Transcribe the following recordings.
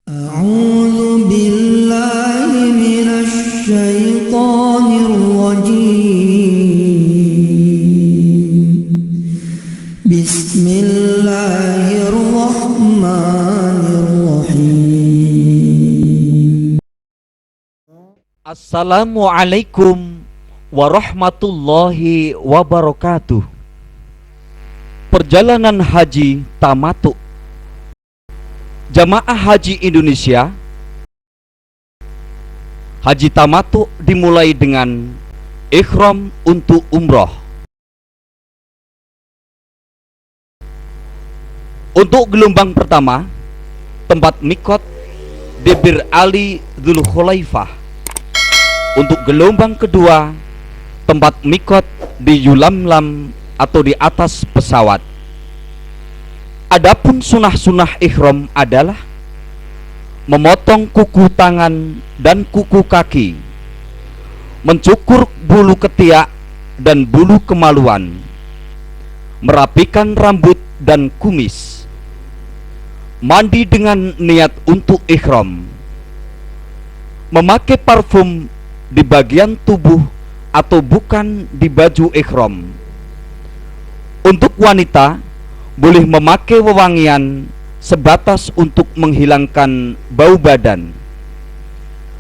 أعوذ بالله من الشيطان الرجيم بسم الله الرحمن الرحيم. Assalamualaikum warahmatullahi wabarakatuh. Perjalanan haji tamattu. Jamaah Haji Indonesia, haji tamattu dimulai dengan ihram untuk umroh. Untuk gelombang pertama, tempat mikot di Bir Ali Dzul Khulaifah. Untuk gelombang kedua, tempat mikot di Yulamlam atau di atas pesawat. Adapun sunah-sunah ihram adalah memotong kuku tangan dan kuku kaki, mencukur bulu ketiak dan bulu kemaluan, merapikan rambut dan kumis, mandi dengan niat untuk ihram, memakai parfum di bagian tubuh atau bukan di baju ihram. Untuk wanita boleh memakai wewangian sebatas untuk menghilangkan bau badan,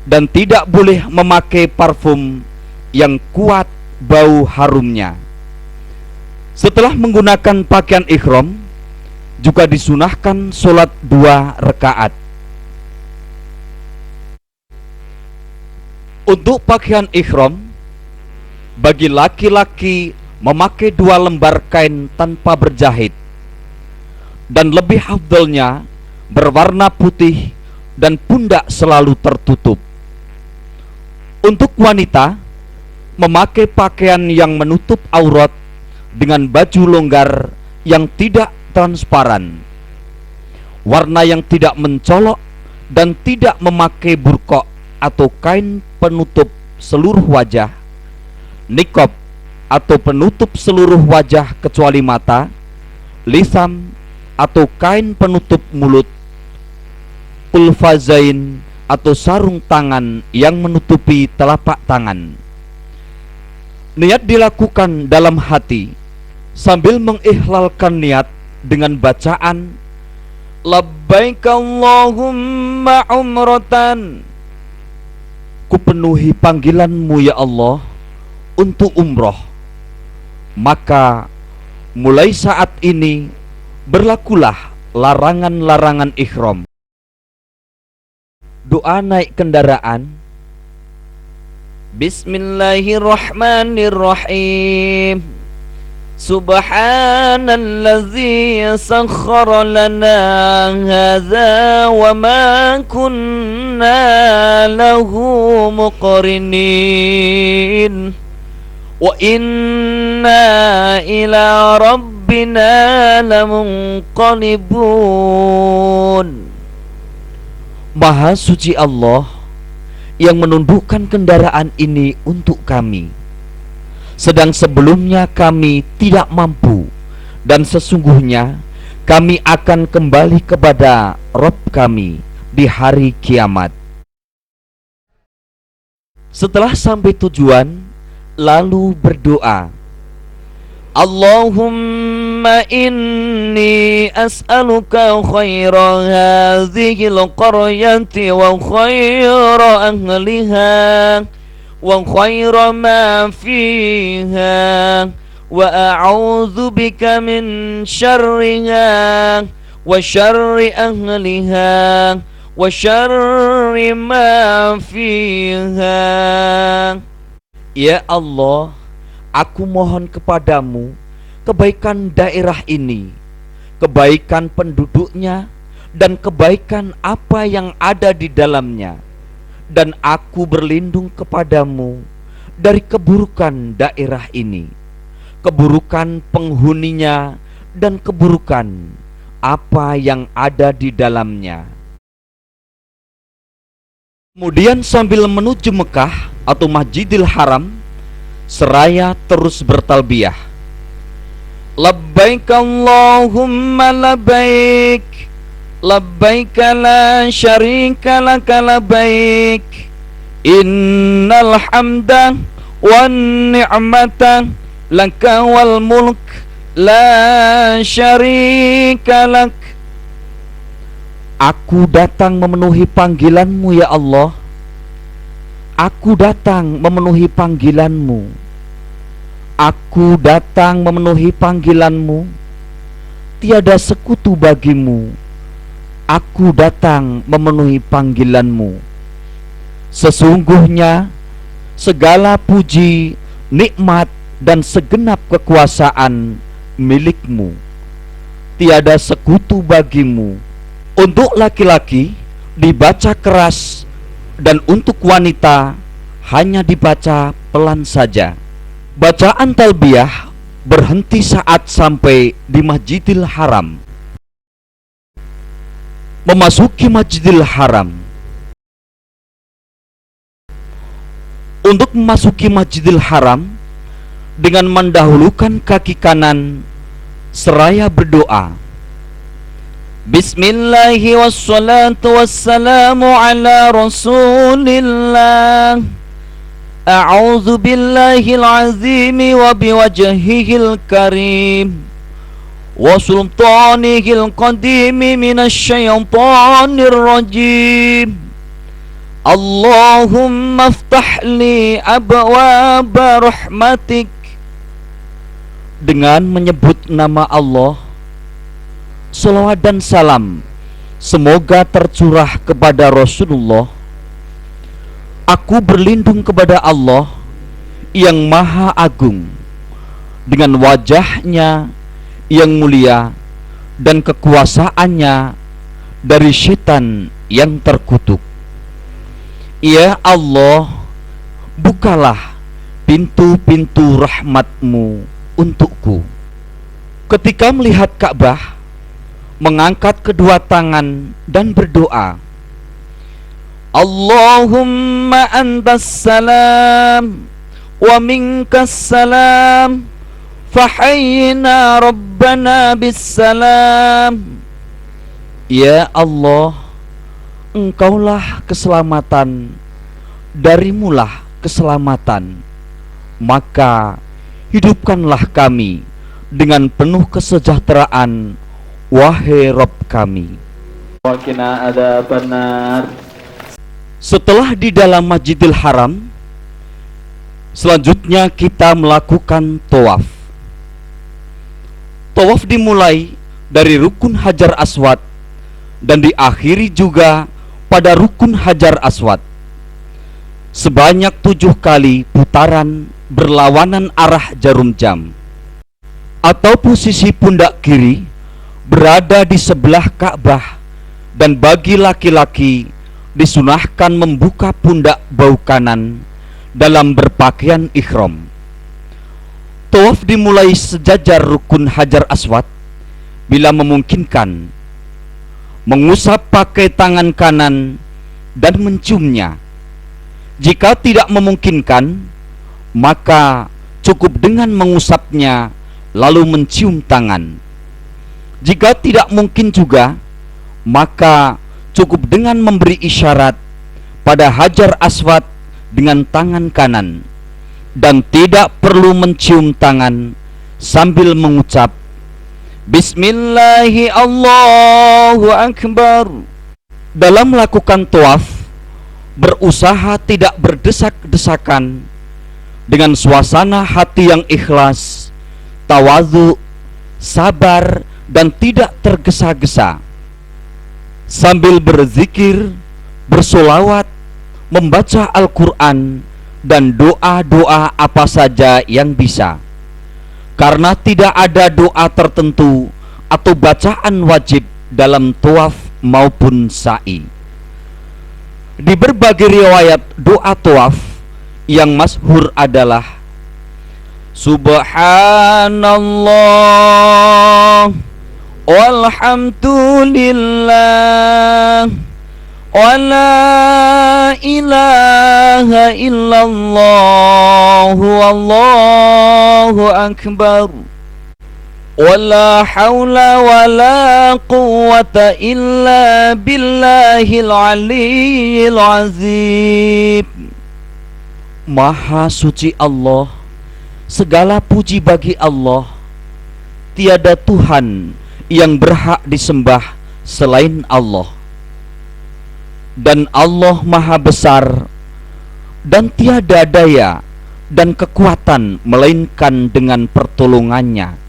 dan tidak boleh memakai parfum yang kuat bau harumnya. Setelah menggunakan pakaian ihram, juga disunahkan sholat 2 rakaat. Untuk pakaian ihram, bagi laki-laki memakai 2 lembar kain tanpa berjahit, dan lebih afdalnya berwarna putih dan pundak selalu tertutup. Untuk wanita, memakai pakaian yang menutup aurat dengan baju longgar yang tidak transparan, warna yang tidak mencolok, dan tidak memakai burqa atau kain penutup seluruh wajah, niqab atau penutup seluruh wajah kecuali mata, lisan atau kain penutup mulut, ulfazain atau sarung tangan yang menutupi telapak tangan. Niat dilakukan dalam hati sambil mengihlalkan niat dengan bacaan labbaik Allahumma umratan. Kupenuhi panggilanmu ya Allah untuk umroh. Maka mulai saat ini berlakulah larangan-larangan ihram. Doa naik kendaraan. Bismillahirrahmanirrahim. Subhanalladzi sakhkhara lana hadza wa ma kunna lahu muqrinin wa inna ila rabbina lamunqalibun. Maha suci Allah yang menundukkan kendaraan ini untuk kami, sedang sebelumnya kami tidak mampu, dan sesungguhnya kami akan kembali kepada Rabb kami di hari kiamat. Setelah sampai tujuan, lalu berdoa, Allahumma inni as'aluka khaira hadhil qaryati wa khaira ahliha wa khaira ma fiha wa a'udzu bika min syarriha wa syarri ahliha wa syarri ma fiha. Ya Allah, aku mohon kepadamu kebaikan daerah ini, kebaikan penduduknya, dan kebaikan apa yang ada di dalamnya. Dan aku berlindung kepadamu dari keburukan daerah ini, keburukan penghuninya, dan keburukan apa yang ada di dalamnya. Kemudian sambil menuju Mekah atau Masjidil Haram, seraya terus bertalbiyah, labbaik Allahumma labbaik labbaik la syarika lak labbaik innal hamda wan ni'mata laka wal mulk la syarika lak. Aku datang memenuhi panggilanmu ya Allah. Aku datang memenuhi panggilanmu. Aku datang memenuhi panggilanmu. Tiada sekutu bagimu. Aku datang memenuhi panggilanmu. Sesungguhnya segala puji, nikmat dan segenap kekuasaan milikmu. Tiada sekutu bagimu. Untuk laki-laki dibaca keras dan untuk wanita hanya dibaca pelan saja. Bacaan talbiyah berhenti saat sampai di Masjidil Haram. Memasuki Masjidil Haram. Untuk memasuki Masjidil Haram dengan mendahulukan kaki kanan seraya berdoa. Bismillahi wassalatu wassalamu ala rasulillah. A'udzu billahil azimi wa biwajhihil karim wa sultanihil qadimi minasyaitonir rajim. Allahumma aftah li abwaaba rahmatik. Dengan menyebut nama Allah, salawat dan salam semoga tercurah kepada Rasulullah. Aku berlindung kepada Allah yang Maha Agung dengan wajahnya yang mulia dan kekuasaannya dari syaitan yang terkutuk. Ya Allah, bukalah pintu-pintu rahmat-Mu untukku. Ketika melihat Ka'bah, mengangkat kedua tangan dan berdoa, Allahumma antas salam wa minkas salam fahayyina rabbana bis salam. Ya Allah, Engkaulah keselamatan, darimulah keselamatan, maka hidupkanlah kami dengan penuh kesejahteraan, wahai Rabb kami. Waqina adzabannar. Setelah di dalam Masjidil Haram, selanjutnya kita melakukan tawaf. Tawaf dimulai dari Rukun Hajar Aswad dan diakhiri juga pada Rukun Hajar Aswad. Sebanyak 7 kali putaran berlawanan arah jarum jam, atau posisi pundak kiri berada di sebelah Ka'bah, dan bagi laki-laki disunahkan membuka pundak bau kanan dalam berpakaian ihram. Tawaf dimulai sejajar Rukun Hajar Aswad. Bila memungkinkan, mengusap pakai tangan kanan dan menciumnya. Jika tidak memungkinkan, maka cukup dengan mengusapnya lalu mencium tangan. Jika tidak mungkin juga, maka cukup dengan memberi isyarat pada Hajar Aswad dengan tangan kanan, dan tidak perlu mencium tangan sambil mengucap Bismillahi Allahu Akbar. Dalam melakukan tawaf, berusaha tidak berdesak-desakan, dengan suasana hati yang ikhlas, tawadhu, sabar, dan tidak tergesa-gesa, sambil berzikir, bersolawat, membaca Al-Quran, dan doa-doa apa saja yang bisa. Karena tidak ada doa tertentu atau bacaan wajib dalam tawaf maupun sa'i. Di berbagai riwayat doa tawaf yang masyhur adalah Subhanallah walhamdulillah wa la ilaha illallah wallahu akbar. wala haula wala quwwata illa billahil aliyyil azim. Maha suci Allah, segala puji bagi Allah. Tiada Tuhan yang berhak disembah selain Allah. Dan Allah maha besar, dan tiada daya dan kekuatan melainkan dengan pertolongannya,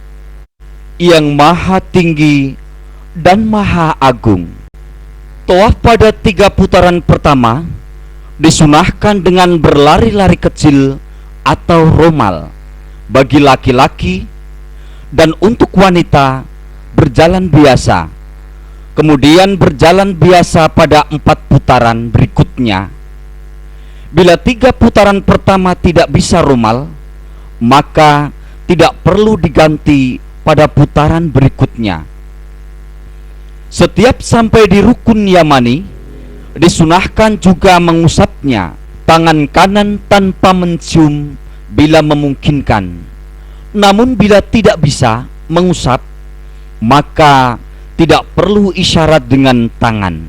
yang maha tinggi dan maha agung. Tawaf pada 3 putaran pertama disunahkan dengan berlari-lari kecil atau romal bagi laki-laki, dan untuk wanita berjalan biasa. Kemudian berjalan biasa pada 4 putaran berikutnya. Bila 3 putaran pertama tidak bisa romal, maka tidak perlu diganti pada putaran berikutnya. Setiap sampai di rukun Yamani, disunahkan juga mengusapnya tangan kanan tanpa mencium bila memungkinkan. Namun bila tidak bisa mengusap, maka tidak perlu isyarat dengan tangan.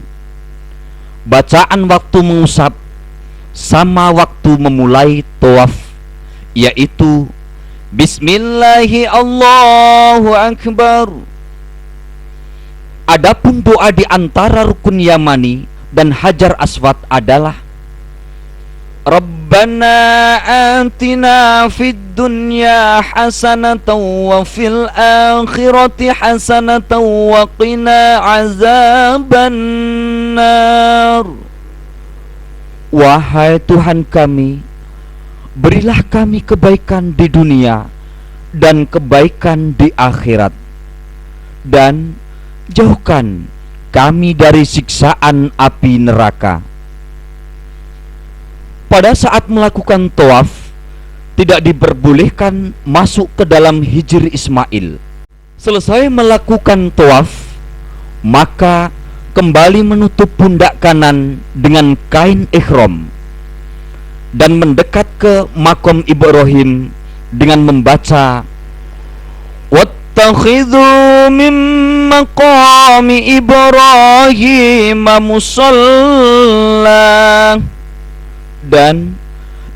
Bacaan waktu mengusap sama waktu memulai tawaf, yaitu Bismillahi Allahu Akbar. Adapun doa di antara rukun Yamani dan Hajar Aswad adalah Rabbana atina fid dunya hasanatan wa fil akhirati hasanatan wa qina azabannar. Wahai Tuhan kami, berilah kami kebaikan di dunia dan kebaikan di akhirat, dan jauhkan kami dari siksaan api neraka. Pada saat melakukan tawaf, tidak diperbolehkan masuk ke dalam hijr Ismail. Selesai melakukan tawaf, maka kembali menutup pundak kanan dengan kain ihram dan mendekat ke makom Ibrahim dengan membaca wattakhidhu min maqami Ibrahim musalla, dan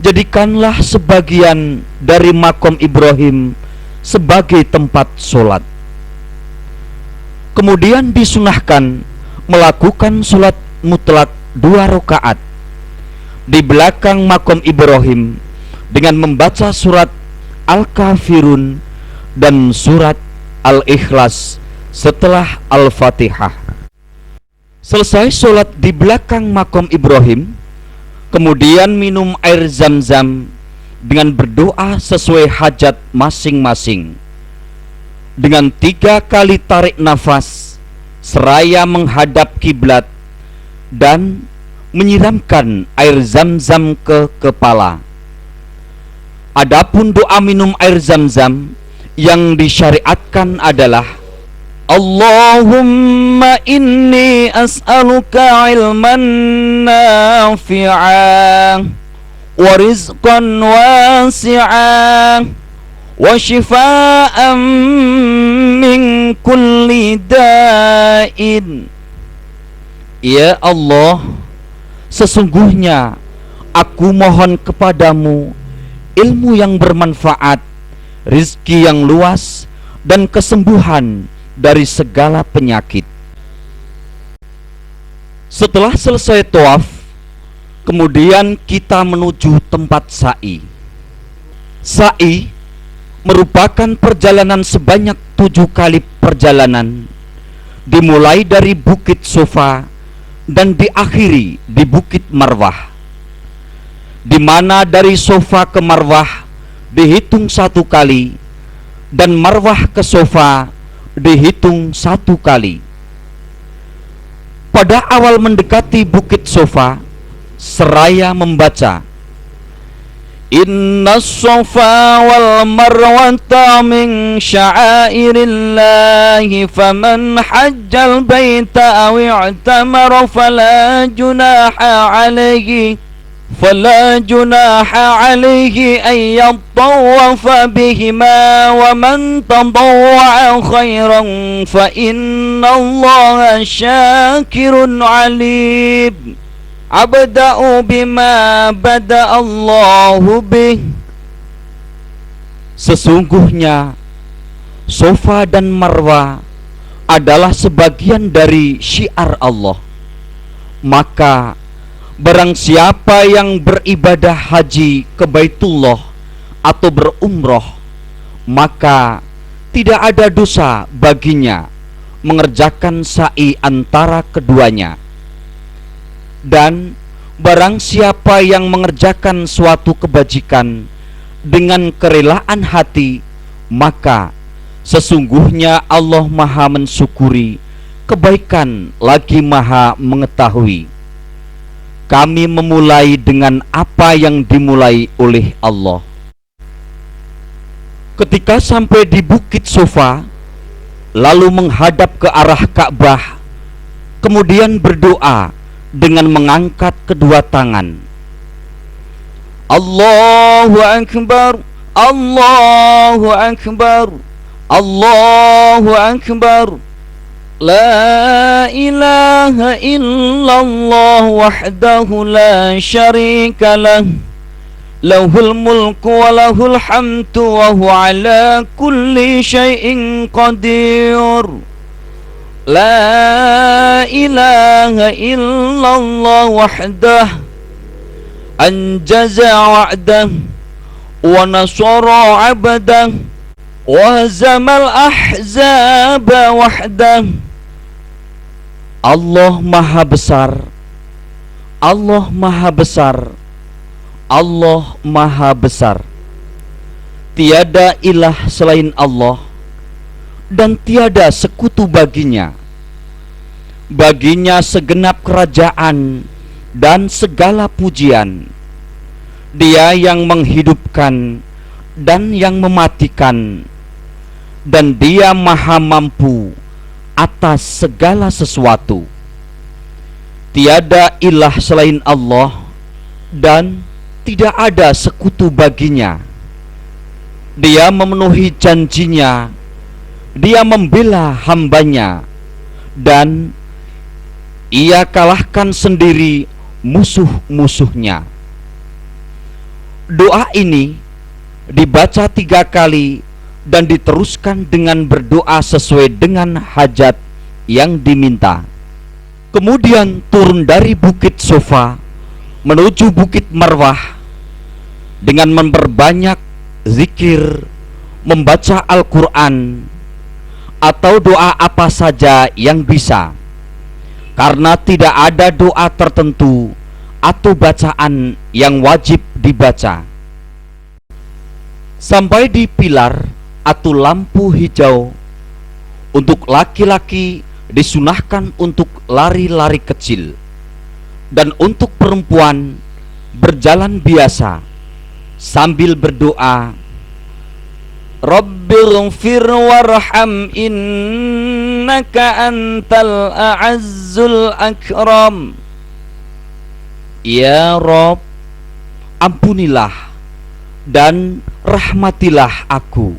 jadikanlah sebagian dari makom Ibrahim sebagai tempat sholat. Kemudian disunahkan melakukan sholat mutlak 2 rakaat di belakang makom Ibrahim dengan membaca surat Al-Kafirun dan surat Al-Ikhlas setelah Al-Fatihah. Selesai sholat di belakang makom Ibrahim, kemudian minum air zam-zam dengan berdoa sesuai hajat masing-masing. Dengan 3 kali tarik nafas seraya menghadap kiblat dan menyiramkan air zam-zam ke kepala. Adapun doa minum air zam-zam yang disyariatkan adalah Allahumma inni as'aluka ilman nafi'an wa rizqan wasi'an wa shifaan min kulli da'in. Ya Allah, sesungguhnya aku mohon kepadamu ilmu yang bermanfaat, rizki yang luas, dan kesembuhan dari segala penyakit. Setelah selesai tawaf, kemudian kita menuju tempat sa'i. Sa'i merupakan perjalanan sebanyak 7 kali perjalanan, dimulai dari Bukit Sofa dan diakhiri di Bukit Marwah, di mana dari Sofa ke Marwah dihitung 1 kali dan Marwah ke Sofa dihitung 1 kali. Pada awal mendekati Bukit Sofa, seraya membaca Inna Sofa wal Marwata min sya'airillahi faman hajjal baita aw i'tamara fala junaha alaihi فلا جناح عليه أن يطوف بهما ومن تطوع خيرا فإن الله شاكر عليم أبدأ بما بدأ الله به. Sesungguhnya Safa dan Marwa adalah sebagian dari syiar Allah. Maka barang siapa yang beribadah haji ke Baitullah atau berumroh, maka tidak ada dosa baginya mengerjakan sa'i antara keduanya. Dan barang siapa yang mengerjakan suatu kebajikan dengan kerelaan hati, maka sesungguhnya Allah Maha mensyukuri kebaikan lagi Maha mengetahui. Kami memulai dengan apa yang dimulai oleh Allah. Ketika sampai di Bukit Safa, lalu menghadap ke arah Ka'bah, kemudian berdoa dengan mengangkat kedua tangan. Allahu Akbar, Allahu Akbar, Allahu Akbar. La ilaha illallah wahdahu la syarika lah, lahul mulku wa lahul hamdu wa huwa ala kulli syai'in qadir. La ilaha illallah wahdahu anjaza wa'dah wa nasara 'abdah wa hazamal ahzaba wahdah. Allah Maha Besar, Allah Maha Besar, Allah Maha Besar. Tiada ilah selain Allah, dan tiada sekutu baginya. Baginya segenap kerajaan dan segala pujian. Dia yang menghidupkan dan yang mematikan, dan Dia Maha mampu atas segala sesuatu. Tiada ilah selain Allah, dan tidak ada sekutu baginya. Dia memenuhi janjinya, Dia membela hambanya, dan Ia kalahkan sendiri musuh-musuhnya. Doa ini dibaca 3 kali dan diteruskan dengan berdoa sesuai dengan hajat yang diminta. Kemudian turun dari Bukit Safa menuju Bukit Marwah dengan memperbanyak zikir, membaca Al-Quran, atau doa apa saja yang bisa, karena tidak ada doa tertentu atau bacaan yang wajib dibaca. Sampai di pilar atau lampu hijau, untuk laki-laki disunahkan untuk lari-lari kecil, dan untuk perempuan berjalan biasa sambil berdoa, Rabbighfir warham innaka antal a'azzul akram. Ya Rob, ampunilah dan rahmatilah aku,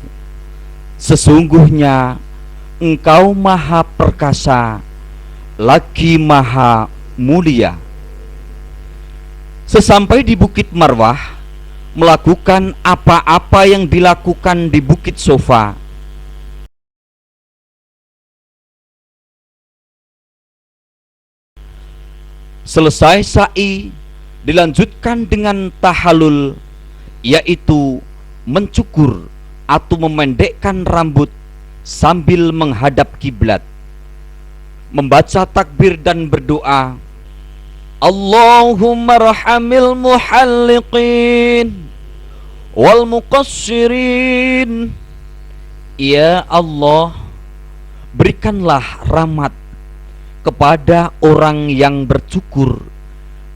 sesungguhnya Engkau Maha Perkasa lagi Maha Mulia. Sesampai di Bukit Marwah, melakukan apa-apa yang dilakukan di Bukit Safa. Selesai sa'i, dilanjutkan dengan tahallul, yaitu mencukur atau memendekkan rambut sambil menghadap kiblat, membaca takbir dan berdoa, Allahumma rahamil muhalliqin wal muqassirin. Ya Allah, berikanlah rahmat kepada orang yang bercukur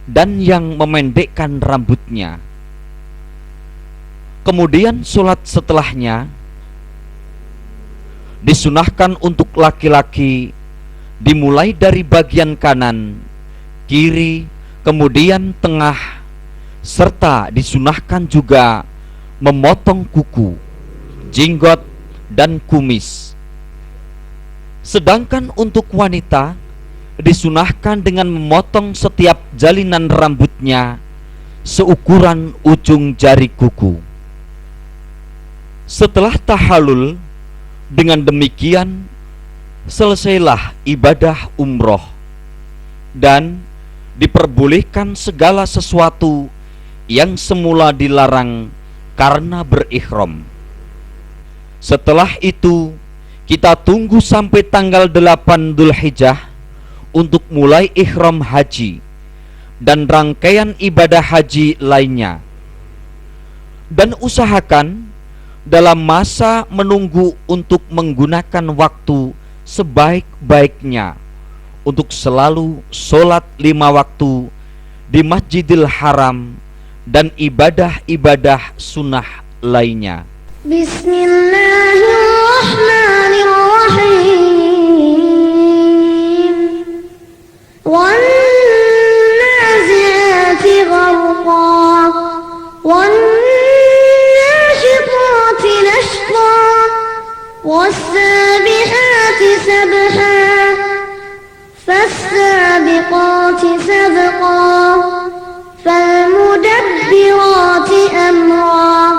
dan yang memendekkan rambutnya. Kemudian sholat setelahnya disunahkan untuk laki-laki dimulai dari bagian kanan, kiri, kemudian tengah, serta disunahkan juga memotong kuku, jenggot, dan kumis. Sedangkan untuk wanita disunahkan dengan memotong setiap jalinan rambutnya seukuran ujung jari kuku. Setelah tahalul, dengan demikian selesailah ibadah umroh dan diperbolehkan segala sesuatu yang semula dilarang karena berikhram. Setelah itu kita tunggu sampai tanggal 8 Dzulhijjah untuk mulai ikhram haji dan rangkaian ibadah haji lainnya. Dan usahakan dalam masa menunggu untuk menggunakan waktu sebaik-baiknya untuk selalu sholat 5 waktu di Masjidil Haram dan ibadah-ibadah sunnah lainnya. Bismillahirrahmanirrahim. Wan-nazi'ati gharqa wan-nashitati nashta was-sabihati sabha fas-sabiqati sabqa fal-mudabbirati amra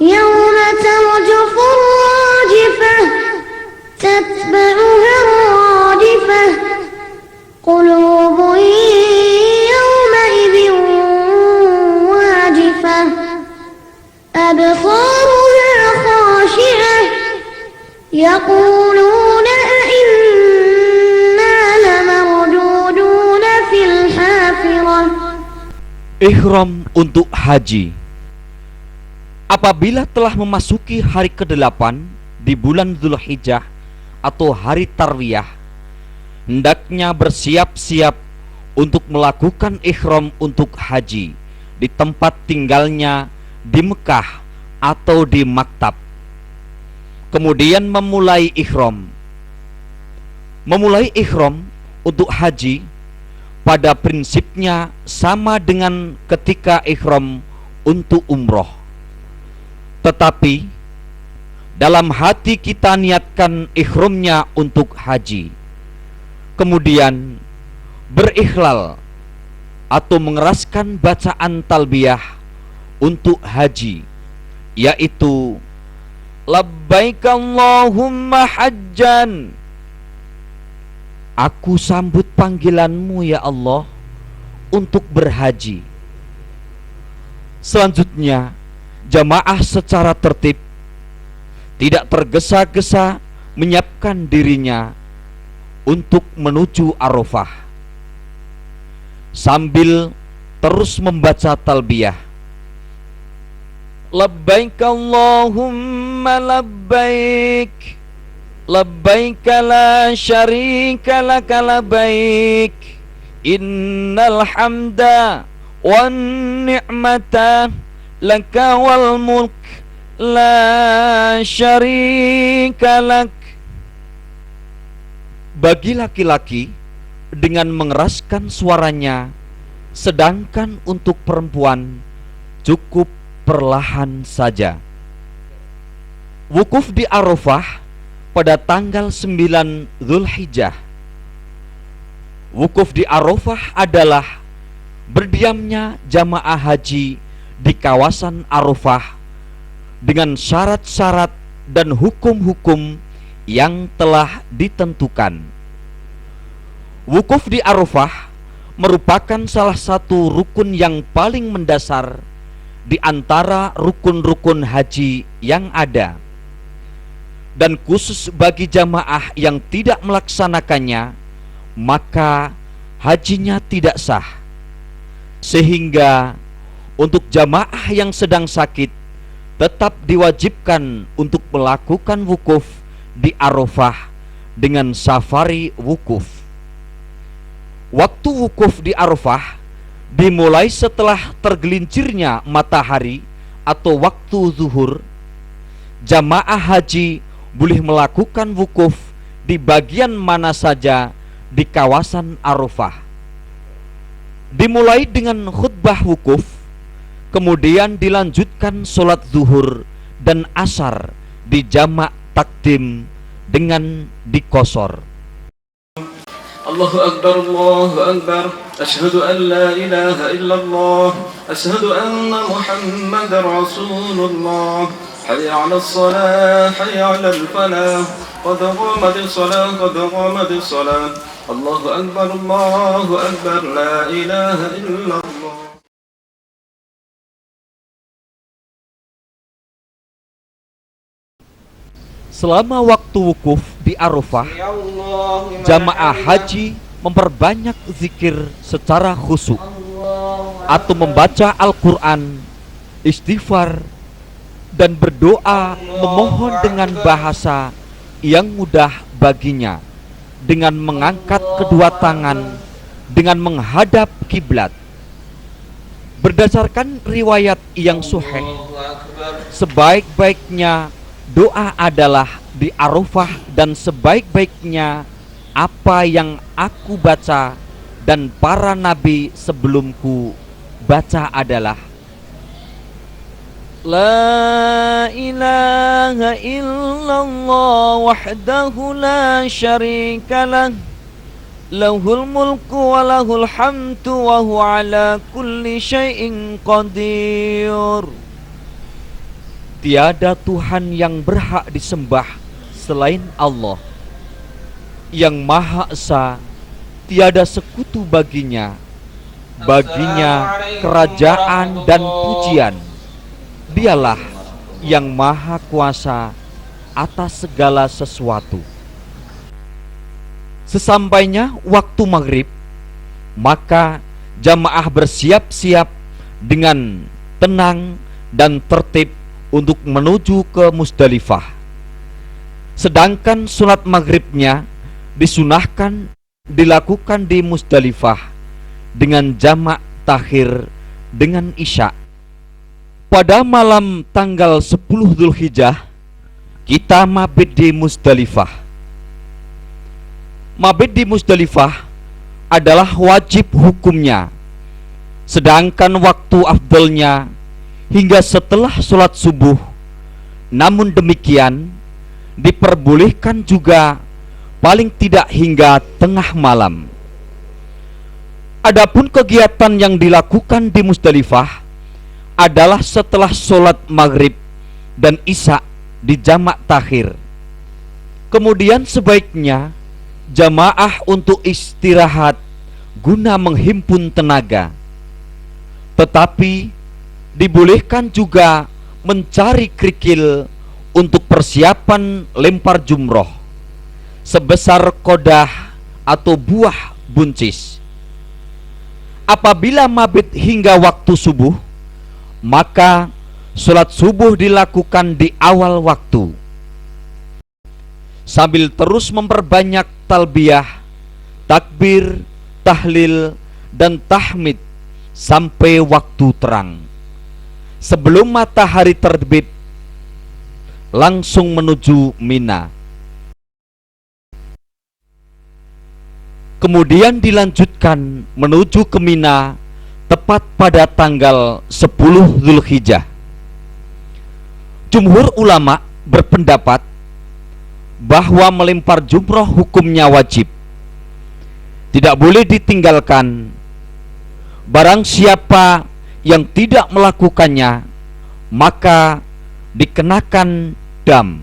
yawma tarjufu ar-rajifah tatba'uha ar-radifah qulubun yawma'idhin wajifah absaruha khashi'ah yaquluna a'inna lamarduduna fil hafirah. Ihram untuk haji. Apabila telah memasuki hari ke-8 di bulan Dzulhijjah atau hari Tarwiyah, hendaknya bersiap-siap untuk melakukan ihram untuk haji di tempat tinggalnya di Mekah atau di maktab. Kemudian memulai ihram. Memulai ihram untuk haji pada prinsipnya sama dengan ketika ihram untuk umroh. Tetapi dalam hati kita niatkan ihramnya untuk haji, kemudian berikhlal atau mengeraskan bacaan talbiyah untuk haji, yaitu labbaik Allahumma hajjan, aku sambut panggilanmu ya Allah untuk berhaji. Selanjutnya jamaah secara tertib, tidak tergesa-gesa menyiapkan dirinya untuk menuju Arafah sambil terus membaca talbiyah. Labbaik Allahumma labbaik, labbaik la syarika laka labbaik, innal hamda wan ni'mata laka wal mulk la syarika lak. Bagi laki-laki dengan mengeraskan suaranya, sedangkan untuk perempuan cukup perlahan saja. Wukuf di Arafah pada tanggal 9 Dzulhijjah. Wukuf di Arafah adalah berdiamnya jamaah haji di kawasan Arafah dengan syarat-syarat dan hukum-hukum yang telah ditentukan. Wukuf di Arafah merupakan salah satu rukun yang paling mendasar di antara rukun-rukun haji yang ada, dan khusus bagi jamaah yang tidak melaksanakannya, maka hajinya tidak sah. Sehingga untuk jamaah yang sedang sakit tetap diwajibkan untuk melakukan wukuf di Arafah dengan safari wukuf. Waktu wukuf di Arafah dimulai setelah tergelincirnya matahari atau waktu zuhur. Jamaah haji boleh melakukan wukuf di bagian mana saja di kawasan Arafah. Dimulai dengan khutbah wukuf Kemudian dilanjutkan sholat zuhur dan asar di jamak takdim dengan dikosor. Allahu Akbar, Allahu Akbar. Asyhadu an la ilaha illallah. Asyhadu anna Muhammadar Rasulullah. Hayya 'alas salah, hayya 'alal falah. Qad qamatis salah, qad qamatis salah. Allahu Akbar, Allahu Akbar. La ilaha illallah. Selama waktu wukuf di Arafah, jamaah haji memperbanyak zikir secara khusyuk atau membaca Al-Quran, istighfar, dan berdoa memohon dengan bahasa yang mudah baginya, dengan mengangkat kedua tangan dengan menghadap kiblat. Berdasarkan riwayat yang sahih, sebaik-baiknya doa adalah di Arafah, dan sebaik-baiknya apa yang aku baca dan para nabi sebelumku baca adalah La ilaha illallah wahdahu la syarikalah, lahul mulku wa lahul hamdu wa huwa ala kulli syai'in qadir. Tiada Tuhan yang berhak disembah selain Allah, yang Maha Esa, tiada sekutu baginya. Baginya kerajaan dan pujian. Dialah yang Maha Kuasa atas segala sesuatu. Sesampainya waktu maghrib, maka jamaah bersiap-siap dengan tenang dan tertib untuk menuju ke Musdalifah. Sedangkan sholat maghribnya disunahkan dilakukan di Musdalifah dengan jamak takhir dengan isya. Pada malam tanggal 10 Dzulhijjah, kita mabit di Musdalifah. Mabit di Musdalifah adalah wajib hukumnya, sedangkan waktu afdalnya hingga setelah sholat subuh. Namun demikian, diperbolehkan juga paling tidak hingga tengah malam. Adapun kegiatan yang dilakukan di Musdalifah adalah setelah sholat maghrib dan isya di jamak takhir. Kemudian sebaiknya jamaah untuk istirahat guna menghimpun tenaga. Tetapi dibolehkan juga mencari kerikil untuk persiapan lempar jumroh sebesar kodah atau buah buncis. Apabila mabit hingga waktu subuh, maka sholat subuh dilakukan di awal waktu sambil terus memperbanyak talbiyah, takbir, tahlil, dan tahmid sampai waktu terang. Sebelum matahari terbit, langsung menuju Mina. Kemudian dilanjutkan menuju ke Mina tepat pada tanggal 10 Dzulhijjah. Jumhur ulama berpendapat bahwa melempar jumroh hukumnya wajib, tidak boleh ditinggalkan. Barang siapa yang tidak melakukannya, maka dikenakan dam.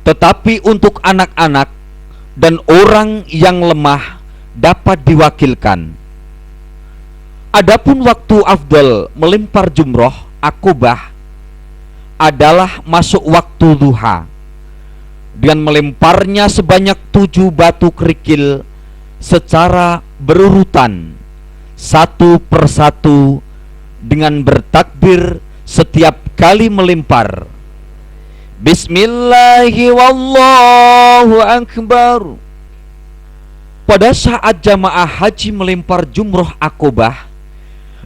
Tetapi untuk anak-anak dan orang yang lemah dapat diwakilkan. Adapun waktu afdal melempar jumroh akobah adalah masuk waktu duha, dengan melemparnya sebanyak 7 batu kerikil secara berurutan, satu persatu, dengan bertakbir setiap kali melempar. Bismillahi wallahu akbar. Pada saat jamaah haji melempar jumroh akobah,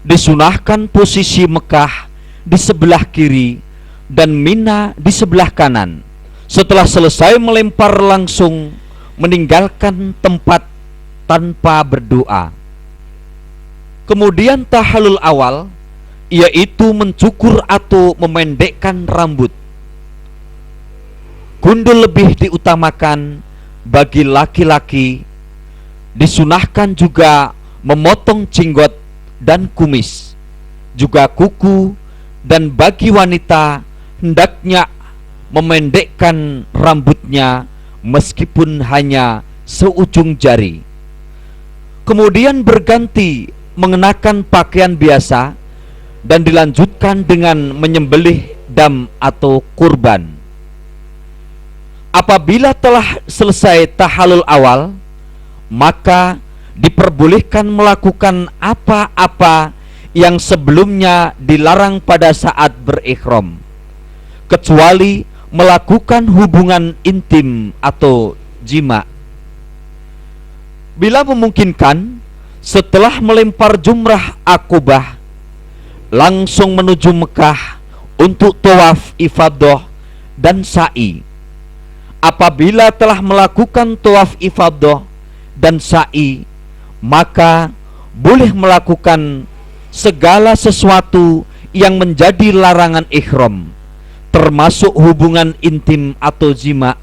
disunahkan posisi Mekah di sebelah kiri dan Mina di sebelah kanan. Setelah selesai melempar, langsung meninggalkan tempat tanpa berdoa. Kemudian tahallul awal yaitu mencukur atau memendekkan rambut. Gundul lebih diutamakan bagi laki-laki, disunahkan juga memotong jenggot dan kumis, juga kuku, dan bagi wanita hendaknya memendekkan rambutnya meskipun hanya seujung jari. Kemudian berganti mengenakan pakaian biasa dan dilanjutkan dengan menyembelih dam atau kurban. Apabila telah selesai tahallul awal, maka diperbolehkan melakukan apa-apa yang sebelumnya dilarang pada saat berihram, kecuali melakukan hubungan intim atau jima. Bila memungkinkan, setelah melempar jumrah akobah, langsung menuju Mekah untuk tawaf ifadah dan sa'i. Apabila telah melakukan tawaf ifadah dan sa'i, maka boleh melakukan segala sesuatu yang menjadi larangan ihram, termasuk hubungan intim atau jima.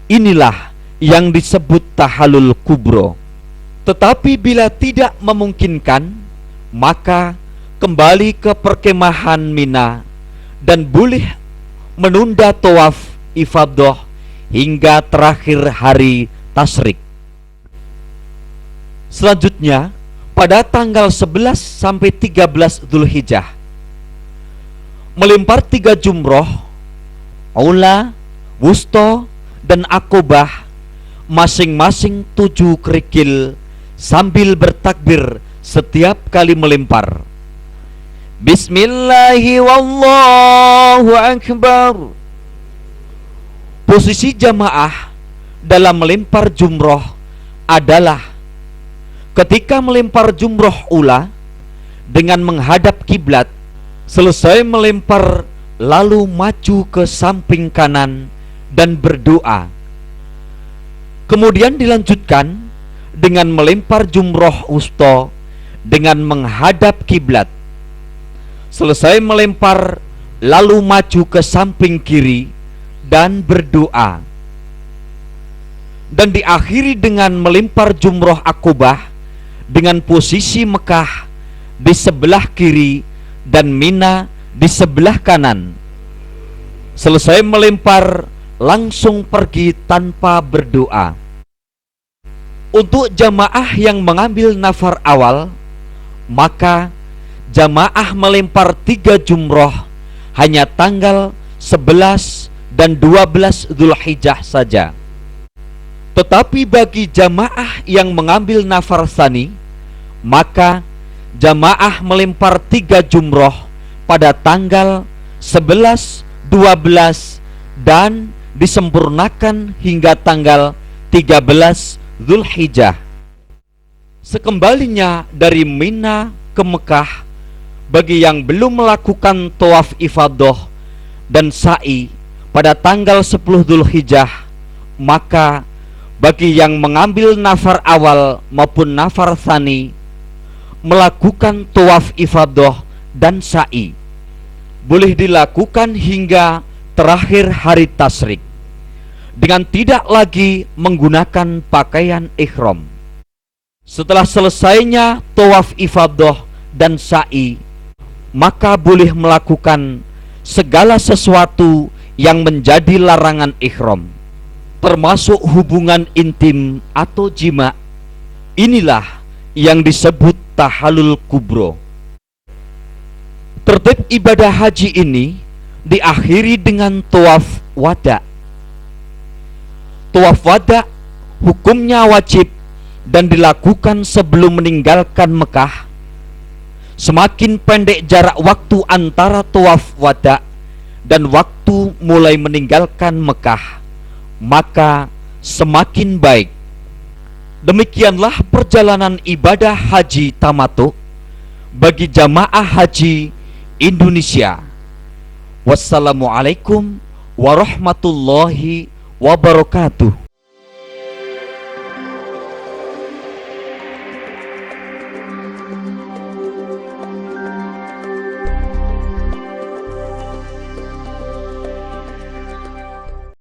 Inilah yang disebut tahallul kubro. Tetapi bila tidak memungkinkan, maka kembali ke perkemahan Mina dan boleh menunda tawaf ifadah hingga terakhir hari tasyrik. Selanjutnya, pada tanggal 11 sampai 13 Dzulhijjah, melempar 3 jumroh, aula, wusto, dan akobah, masing-masing 7 kerikil, sambil bertakbir setiap kali melempar. Bismillahi wallahu akbar. Posisi jamaah dalam melempar jumroh adalah ketika melempar jumroh ula dengan menghadap kiblat, selesai melempar lalu maju ke samping kanan dan berdoa. Kemudian dilanjutkan dengan melempar jumroh wusto dengan menghadap kiblat. Selesai melempar lalu maju ke samping kiri dan berdoa. Dan diakhiri dengan melempar jumroh akobah dengan posisi Mekah di sebelah kiri dan Mina di sebelah kanan. Selesai melempar langsung pergi tanpa berdoa. Untuk jamaah yang mengambil nafar awal, maka jamaah melempar 3 jumroh hanya tanggal 11 dan 12 Dzulhijjah saja. Tetapi bagi jamaah yang mengambil nafar tsani, maka jamaah melempar 3 jumroh pada tanggal 11, 12 dan disempurnakan hingga tanggal 13 Dzulhijjah. Sekembalinya dari Mina ke Mekah, bagi yang belum melakukan tawaf ifadah dan sa'i pada tanggal 10 Dzulhijjah, maka bagi yang mengambil nafar awal maupun nafar tsani melakukan tawaf ifadah dan sa'i boleh dilakukan hingga terakhir hari tasyrik dengan tidak lagi menggunakan pakaian ihram. Setelah selesainya tawaf ifadah dan sa'i, maka boleh melakukan segala sesuatu yang menjadi larangan ihram, termasuk hubungan intim atau jima. Inilah yang disebut tahallul kubro. Tertib ibadah haji ini diakhiri dengan tawaf wada. Tawaf wada hukumnya wajib dan dilakukan sebelum meninggalkan Mekah. Semakin pendek jarak waktu antara tawaf wada dan waktu mulai meninggalkan Mekah, maka semakin baik. Demikianlah perjalanan ibadah haji tamattu bagi jamaah haji Indonesia. Wassalamualaikum warahmatullahi wabarakatuh.